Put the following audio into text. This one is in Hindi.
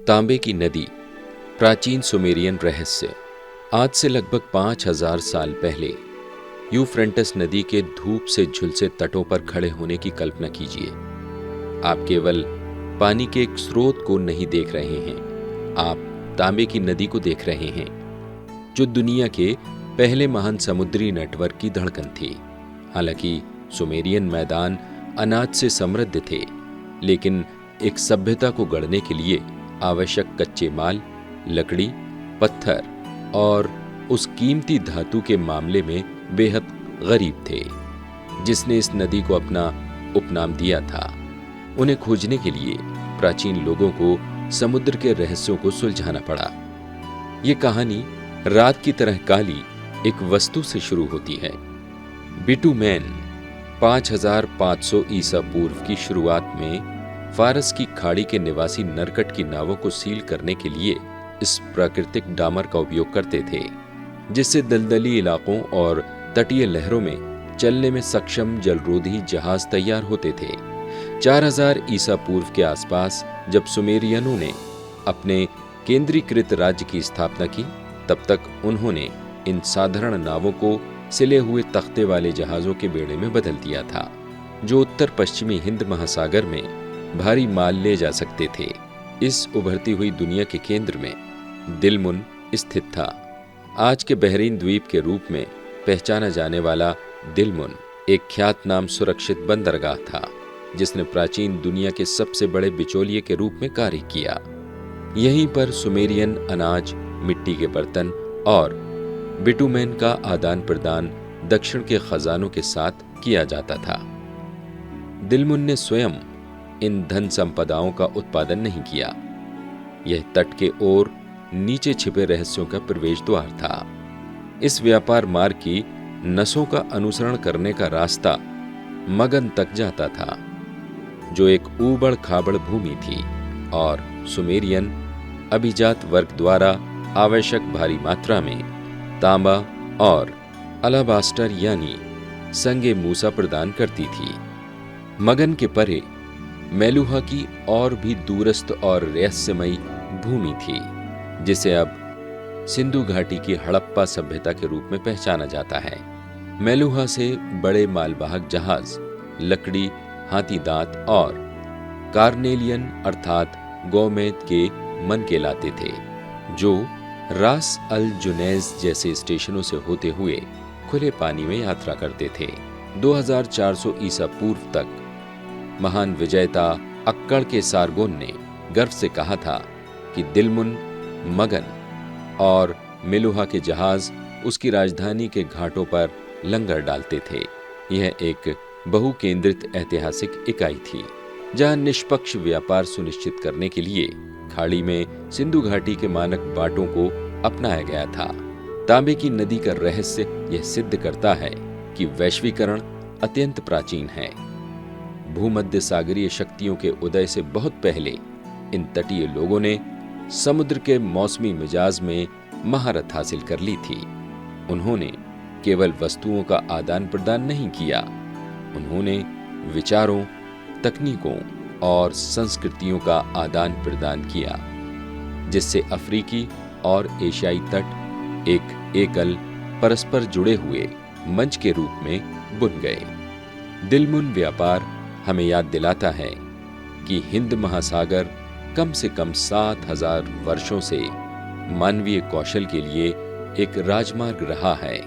तांबे की नदी, प्राचीन सुमेरियन रहस्य। आज से लगभग 5000 साल पहले यूफ्रेटस नदी के धूप से झुलसे तटों पर खड़े होने की कल्पना कीजिए। आप केवल पानी के एक स्रोत को नहीं देख रहे हैं, आप तांबे की नदी को देख रहे हैं, जो दुनिया के पहले महान समुद्री नेटवर्क की धड़कन थी। हालांकि सुमेरियन मैदान अनाज से समृद्ध थे, लेकिन एक सभ्यता को गढ़ने के लिए आवश्यक कच्चे माल, लकड़ी, पत्थर और उस कीमती धातु के मामले में बेहद गरीब थे, जिसने इस नदी को अपना उपनाम दिया था। उन्हें खोजने के लिए प्राचीन लोगों को समुद्र के रहस्यों को सुलझाना पड़ा। ये कहानी रात की तरह काली एक वस्तु से शुरू होती है। बिटुमेन 5500 ईसा पूर्व की शुरुआत में फारस की खाड़ी के निवासी नरकट की नावों को सील करने के लिए इस प्राकृतिक डामर का उपयोग करते थे, जिससे दलदली इलाकों और तटीय लहरों में चलने में सक्षम जलरोधी जहाज तैयार होते थे। 4000 ईसा पूर्व के आसपास जब सुमेरियनों ने अपने केंद्रीकृत राज्य की स्थापना की, तब तक उन्होंने इन साधारण नावों को सिले हुए तख्ते वाले जहाजों के बेड़े में बदल दिया था, जो उत्तर पश्चिमी हिंद महासागर में भारी माल ले जा सकते थे। इस उभरती हुई दुनिया के केंद्र में दिलमुन स्थित था। आज के बहरीन द्वीप के रूप में पहचाना जाने वाला दिलमुन एक ख्यात नाम सुरक्षित बंदरगाह था, जिसने प्राचीन दुनिया के सबसे बड़े बिचौलिए के रूप में कार्य किया। यहीं पर सुमेरियन अनाज, मिट्टी के बर्तन और बिटुमेन का आदान प्रदान दक्षिण के खजानों के साथ किया जाता था। दिलमुन ने स्वयं इन धन संपदाओं का उत्पादन नहीं किया। यह तट के ओर नीचे छिपे रहस्यों का प्रवेश द्वार था। इस व्यापार मार्ग की नसों का अनुसरण करने का रास्ता मगन तक जाता था, जो एक ऊबड़ खाबड़ भूमि थी और सुमेरियन अभिजात वर्ग द्वारा आवश्यक भारी मात्रा में तांबा और अलाबास्टर यानी संगे मूसा प्रदान करती थी। मगन के परे मेलुहा की और भी दूरस्थ और रहस्यमयी भूमि थी, जिसे अब सिंधु घाटी की हड़प्पा सभ्यता के रूप में पहचाना जाता है। मेलुहा से बड़े मालवाहक जहाज लकड़ी, हाथी दांत और कार्नेलियन अर्थात गौमेद के मन के लाते थे, जो रास अल जुनैज जैसे स्टेशनों से होते हुए खुले पानी में यात्रा करते थे। 2400 ईसा पूर्व तक महान विजेता अक्कड़ के सारगोन ने गर्व से कहा था कि दिलमुन, मगन और मेलुहा के जहाज उसकी राजधानी के घाटों पर लंगर डालते थे। यह एक बहुकेंद्रित ऐतिहासिक इकाई थी, जहां निष्पक्ष व्यापार सुनिश्चित करने के लिए खाड़ी में सिंधु घाटी के मानक बाटों को अपनाया गया था। तांबे की नदी का रहस्य यह सिद्ध करता है कि वैश्वीकरण अत्यंत प्राचीन है। भूमध्य सागरीय शक्तियों के उदय से बहुत पहले इन तटीय लोगों ने समुद्र के मौसमी मिजाज में महारत हासिल कर ली थी। उन्होंने केवल वस्तुओं का आदान प्रदान नहीं किया, उन्होंने विचारों, तकनीकों और संस्कृतियों का आदान प्रदान किया, जिससे अफ्रीकी और एशियाई तट एक एकल परस्पर जुड़े हुए मंच के रूप में बुन गए। दिलमुन व्यापार हमें याद दिलाता है कि हिंद महासागर कम से कम 7000 वर्षों से मानवीय कौशल के लिए एक राजमार्ग रहा है।